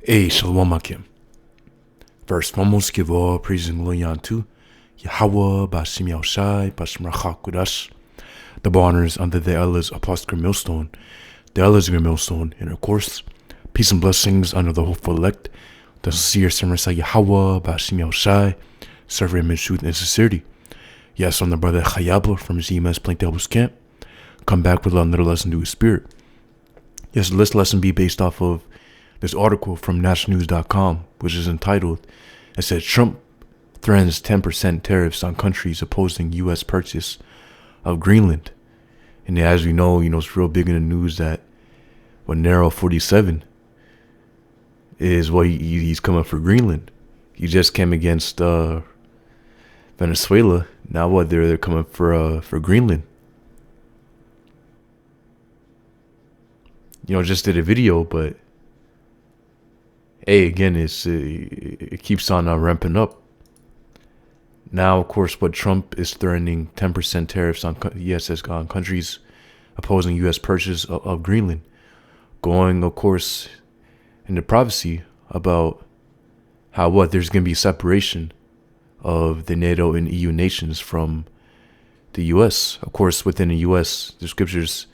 Hey, Shalom Akim. First, foremost, give all praise and glory unto Yahweh, Bashim Yahushai, Bashim Rachakudash. Double honors under the Elders Apostle Millstone, the Elders of Millstone, and of course, peace and blessings under the hopeful elect, the sincere servants of Yahweh, Bashim Yahushai, serving in truth and sincerity. Yes, I'm the brother Chayabla from ZMS Plain Devil's Camp. Come back with another lesson to his spirit. Yes, this lesson be based off of this article from nationalnews.com, which is entitled, it says, Trump threatens 10% tariffs on countries opposing U.S. purchase of Greenland. And as we know, it's real big in the news that Narrow 47 is he's coming for Greenland. He just came against Venezuela. Now they're coming for Greenland. Just did a video, but hey, again, it keeps on ramping up. Now, of course, what Trump is threatening 10% tariffs on on countries opposing U.S. purchase of Greenland, going, of course, into privacy about how there's going to be separation of the NATO and EU nations from the U.S. Of course, within the U.S., the scriptures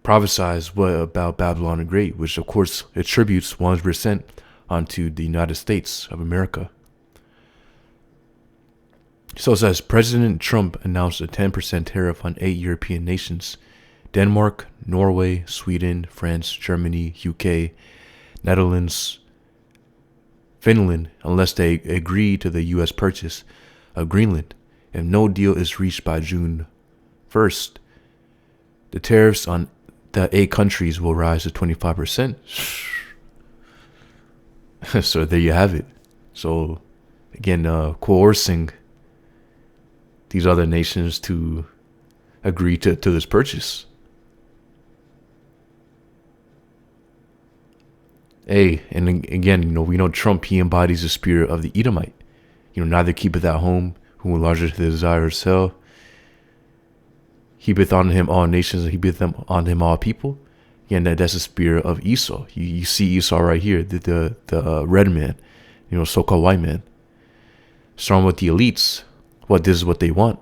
prophesies about Babylon the Great, which of course attributes 100% onto the United States of America. So it says, President Trump announced a 10% tariff on 8 European nations: Denmark, Norway, Sweden, France, Germany, UK, Netherlands, Finland, unless they agree to the U.S. purchase of Greenland. If no deal is reached by June 1st, the tariffs on the 8 countries will rise to 25%. So there you have it. So again, coercing these other nations to agree to this purchase. Hey, and again, we know Trump, he embodies the spirit of the Edomite. Neither keepeth at home who enlargeth the desire of sell. Heapeth on him all nations, and heapeth on him all people. Again, that's the spirit of Esau. You see Esau right here, the red man, so-called white man. Starting with the elites, this is what they want.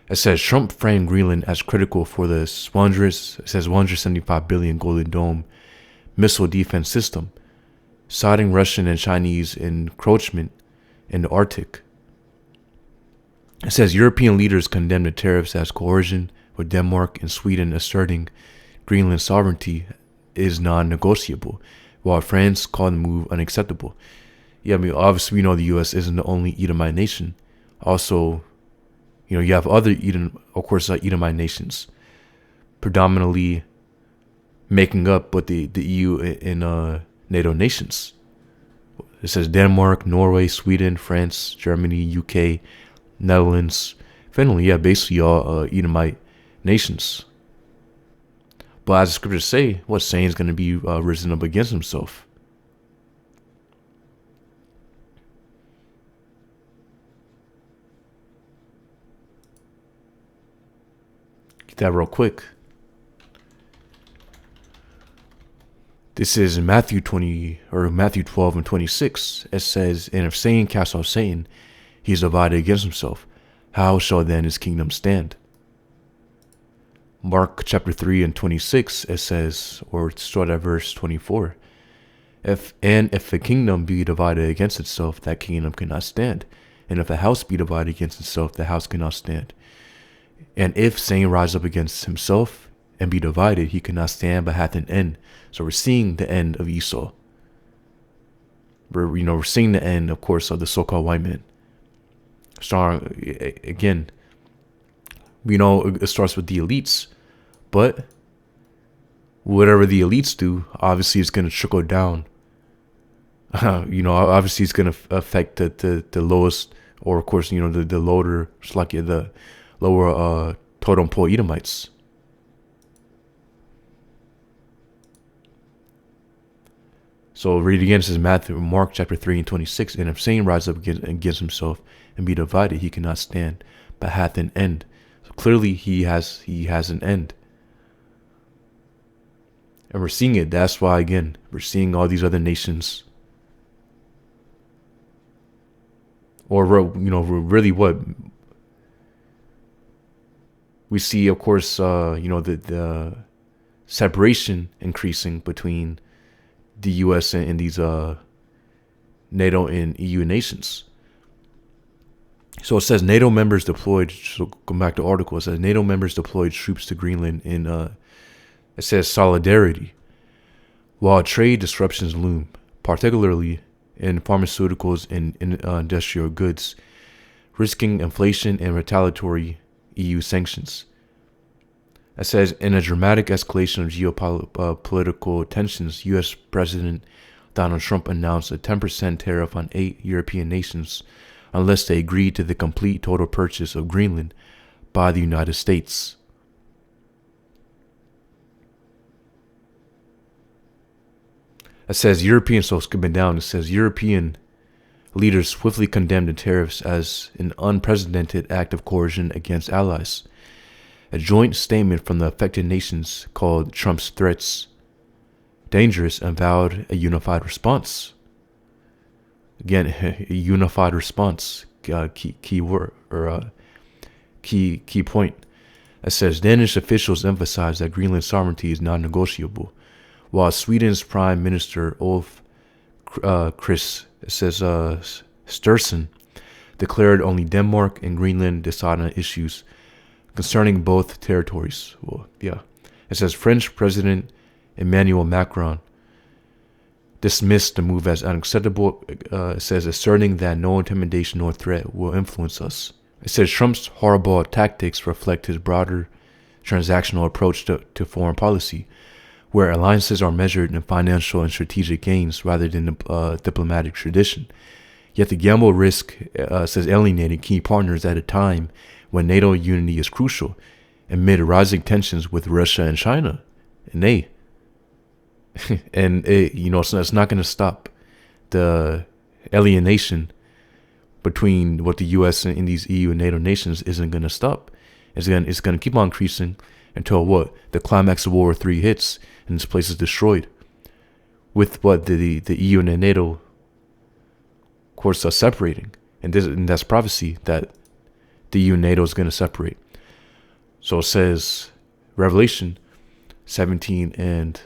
It says Trump framed Greenland as critical for the 175 billion Golden Dome missile defense system, citing Russian and Chinese encroachment in the Arctic. It says European leaders condemned the tariffs as coercion, with Denmark and Sweden asserting Greenland's sovereignty is non-negotiable, while France called the move unacceptable. Obviously we know the U.S. isn't the only Edomite nation. Also, you have other Edomite nations, predominantly making up what the EU and NATO nations. It says Denmark, Norway, Sweden, France, Germany, UK, Netherlands, Finland, basically all Edomite nations. But as the scriptures say, Satan is going to be risen up against himself. Get that real quick. This is in Matthew 12 and 26. It says, and if Satan cast off Satan, he is divided against himself. How shall then his kingdom stand? Mark chapter 3 and 26, it says, or start at verse 24. If a kingdom be divided against itself, that kingdom cannot stand. And if a house be divided against itself, the house cannot stand. And if Satan rise up against himself and be divided, he cannot stand, but hath an end. So we're seeing the end of Esau. We're seeing the end, of course, of the so-called white man. Again, it starts with the elites, but whatever the elites do, obviously it's going to trickle down. Obviously it's going to affect the lowest, or of course, the lower, the lower totem pole Edomites. So read again, it says Mark chapter 3 and 26, and if Satan rise up against himself and be divided, he cannot stand, but hath an end. So clearly he has an end. And we're seeing it. That's why, again, we're seeing all these other nations, or really what we see, of course, the separation increasing between the U.S. and these NATO and EU nations. So it says NATO members deployed. So go back to the article. It says NATO members deployed troops to Greenland in it says solidarity, while trade disruptions loom, particularly in pharmaceuticals and industrial goods, risking inflation and retaliatory EU sanctions. It says, in a dramatic escalation of geopolitical tensions, U.S. President Donald Trump announced a 10% tariff on 8 European nations unless they agree to the complete total purchase of Greenland by the United States. It says so skipping down, it says European leaders swiftly condemned the tariffs as an unprecedented act of coercion against allies. A joint statement from the affected nations called Trump's threats dangerous and vowed a unified response. Again, a unified response, key word or key point. It says Danish officials emphasize that Greenland's sovereignty is non-negotiable, while Sweden's Prime Minister Ulf Kristersson declared only Denmark and Greenland decide on issues concerning both territories. Well, yeah. It says French President Emmanuel Macron dismissed the move as unacceptable. It says asserting that no intimidation nor threat will influence us. It says Trump's horrible tactics reflect his broader transactional approach to foreign policy, where alliances are measured in financial and strategic gains rather than diplomatic tradition. Yet the gamble risk says alienating key partners at a time when NATO unity is crucial, amid rising tensions with Russia and China. And it's not going to stop the alienation between what the U.S. and these EU and NATO nations isn't going to stop. It's going to keep on increasing until what the climax of World War III hits and this place is destroyed. With what the EU and the NATO, of course, are separating, and that's prophecy that the EU and NATO is going to separate. So it says Revelation 17 and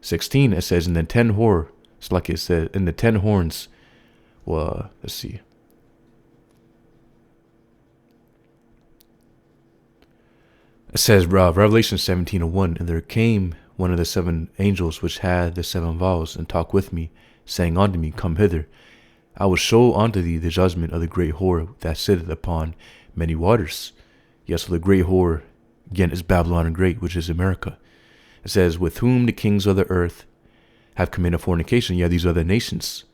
16. It says in the 10 horns, it's like it said in the 10 horns. Well, let's see. It says Revelation 17:1, and there came one of the 7 angels which had the 7 vials, and talked with me, saying unto me, Come hither, I will show unto thee the judgment of the great whore that sitteth upon many waters. Yes, so the great whore, again, is Babylon the Great, which is America. It says, with whom the kings of the earth have committed fornication. Yeah, these other nations.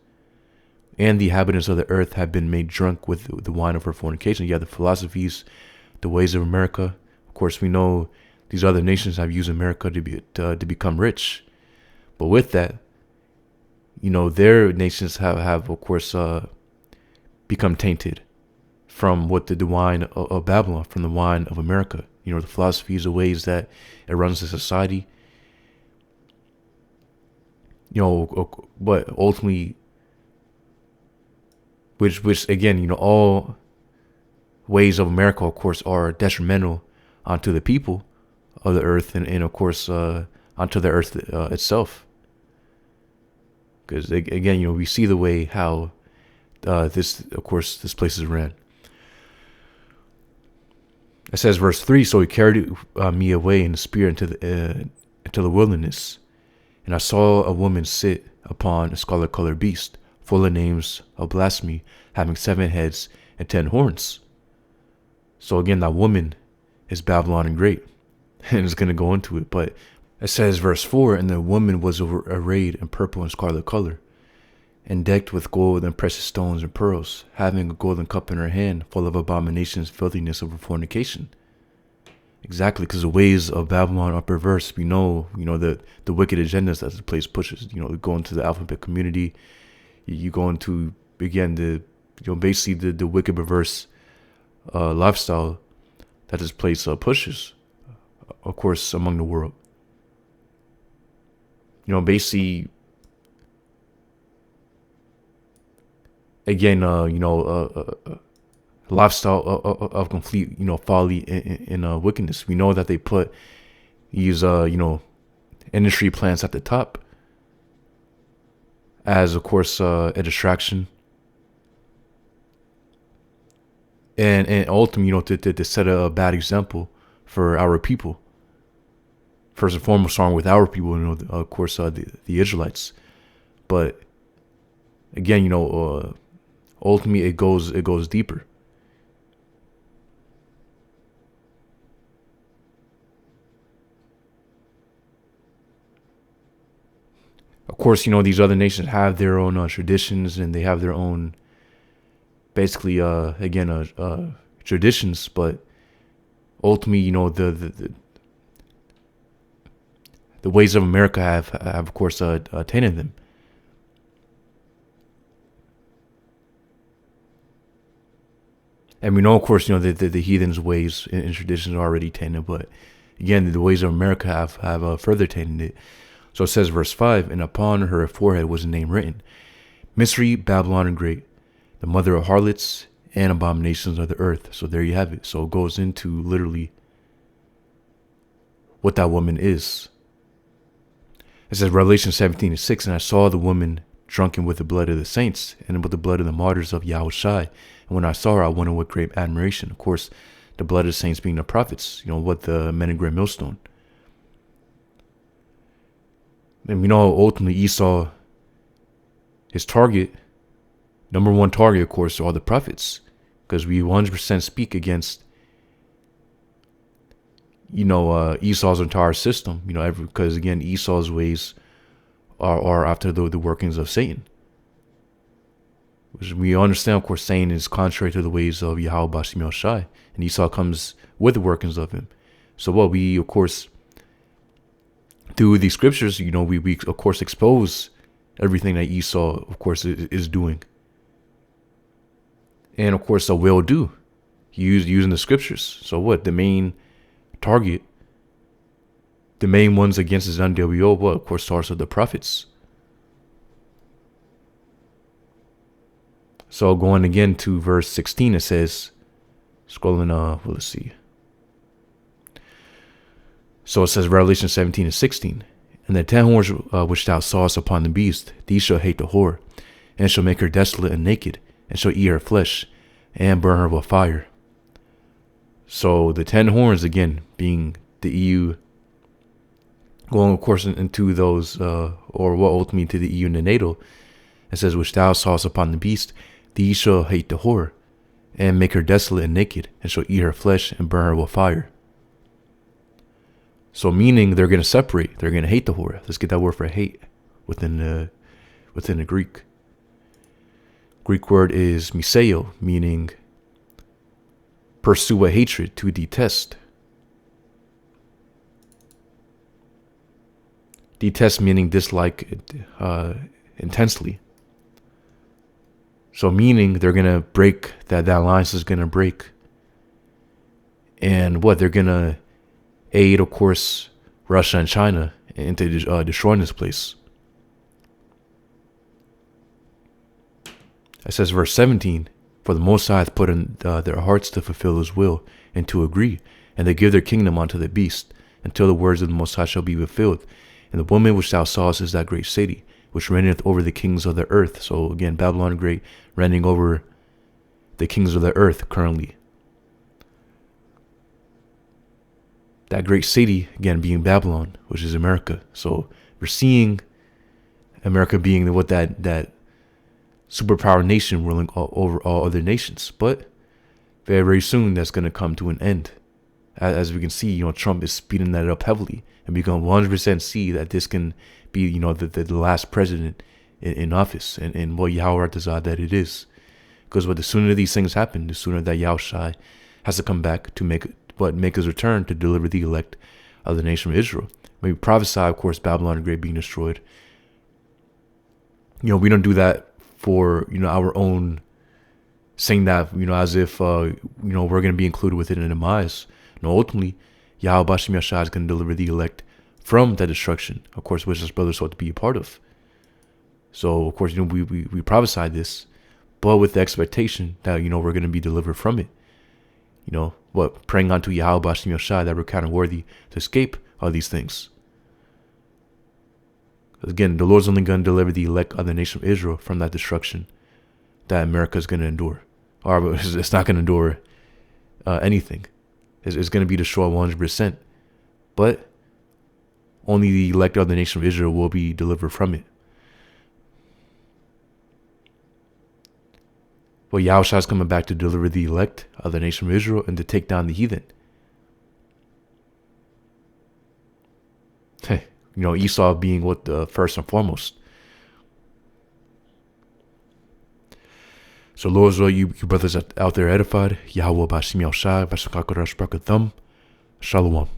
And the inhabitants of the earth have been made drunk with the wine of her fornication. Yeah, the philosophies, the ways of America. Of course, we know these other nations have used America to become rich. But with that, their nations have of course, become tainted from what the wine of Babylon, from the wine of America. The philosophies, the ways that it runs the society. But ultimately, which again, all ways of America, of course, are detrimental onto the people of the earth and of course, onto the earth itself. Because again, we see the way how this place is ran. It says, verse 3, so he carried me away in the spirit into the wilderness, and I saw a woman sit upon a scarlet-colored beast, full of names of blasphemy, having 7 heads and 10 horns. So again, that woman is Babylon the Great, and it's going to go into it. But it says, verse 4, and the woman was arrayed in purple and scarlet color, and decked with gold and precious stones and pearls, having a golden cup in her hand, full of abominations, filthiness of her fornication. Exactly, because the ways of Babylon are perverse. We know, the wicked agendas that the place pushes. Go into the alphabet community. You go into, again, basically the wicked, perverse lifestyle that this place pushes, of course, among the world. Basically, again, lifestyle of complete, folly and wickedness. We know that they put these, industry plants at the top as, of course, a distraction. And ultimately, to set a bad example for our people. First and foremost, starting with our people, of course, the Israelites. But again, ultimately, it goes deeper. Of course, these other nations have their own traditions, and they have their own, basically, traditions. But ultimately, the ways of America have of course, tainted them. And we know, of course, the heathens' ways and traditions are already tainted. But again, the ways of America have further tainted it. So it says, verse 5, and upon her forehead was a name written, Mystery, Babylon the Great, the mother of harlots and abominations of the earth. So there you have it. So it goes into literally what that woman is. It says, Revelation 17:6, and I saw the woman drunken with the blood of the saints and with the blood of the martyrs of Yahushua. And when I saw her, I went with great admiration. Of course, the blood of the saints being the prophets, what the men in great millstone. And we know ultimately Esau, his target, number one target, of course, are the prophets. Because we 100% speak against, Esau's entire system, because again, Esau's ways are after the workings of Satan. Which we understand, of course, Satan is contrary to the ways of Yahweh Bashim Yoshai, and Esau comes with the workings of him. So what we, of course, through the scriptures, we of course expose everything that Esau, of course, is doing. And of course, will do, using the scriptures. So what, the main target, the main ones against his NWO, what, of course, starts with the prophets. So going again to verse 16, it says, scrolling, let's see. So it says, Revelation 17:16, and the 10 horns which thou sawest upon the beast, these shall hate the whore, and shall make her desolate and naked, and shall eat her flesh, and burn her with fire. So the 10 horns, again, being the EU, going, of course, into those, or what ultimately to the EU and the NATO, it says, which thou sawest upon the beast, these shall hate the whore, and make her desolate and naked, and shall eat her flesh, and burn her with fire. So meaning they're going to separate, they're going to hate the whore. Let's get that word for hate within the Greek. Greek word is miseo, meaning pursue a hatred, to detest. Detest meaning dislike intensely. So meaning they're going to break, that alliance is going to break. And what, they're going to aid, of course, Russia and China into destroying this place. It says, verse 17, for the Most High hath put in their hearts to fulfill his will, and to agree, and they give their kingdom unto the beast, until the words of the Most High shall be fulfilled. And the woman which thou sawest is that great city, which reigneth over the kings of the earth. So again, Babylon the Great reigning over the kings of the earth currently. That great city, again, being Babylon, which is America. So we're seeing America being what that superpower nation ruling over all other nations. But very, very soon that's going to come to an end. As we can see, Trump is speeding that up heavily. And we can 100% see that this can be, the last president in office. And what Yahweh desire that it is. Because the sooner these things happen, the sooner that Yahushua has to come back to make his return to deliver the elect of the nation of Israel. We prophesy, of course, Babylon the Great being destroyed. We don't do that for, our own, saying that, as if, we're going to be included within a demise. No, ultimately, Yahweh Bashim Yashai is going to deliver the elect from that destruction, of course, which his brothers sought to be a part of. So, of course, we prophesied this, but with the expectation that, we're going to be delivered from it. Praying unto Yahweh Bashim Yoshai that we're kind of worthy to escape all these things. Again, the Lord's only going to deliver the elect of the nation of Israel from that destruction that America is going to endure. Or it's not going to endure anything. It's going to be destroyed 100%. But only the elect of the nation of Israel will be delivered from it. But Yahushua is coming back to deliver the elect of the nation of Israel and to take down the heathen. Esau being what the first and foremost. So Lord, you brothers out there edified. Yahweh Bashim Yahushua, Vashakakorash Brakathum. Shalom.